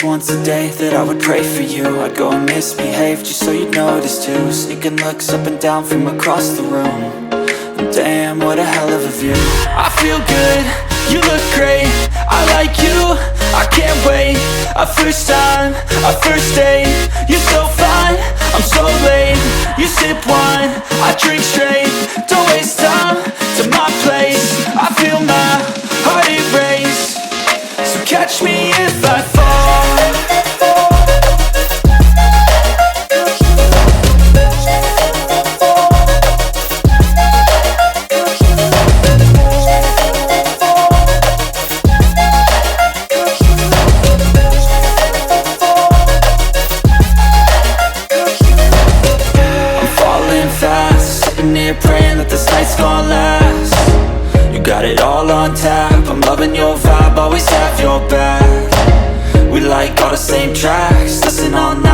least once a day that I would pray for you. I'd go and misbehave just so you'd notice too. Sneaking looks up and down from across the room. And damn, what a hell of a view. I feel good, you look great, I like you, I can't wait. A first time, a first date, you're so fine, I'm so late. You sip wine, I drink straight, don't waste time to my place. I feel my heart erase, so catch me if I fall. Praying that this night's gonna last. You got it all on tap, I'm loving your vibe, always have your back. We like all the same tracks, listen all night.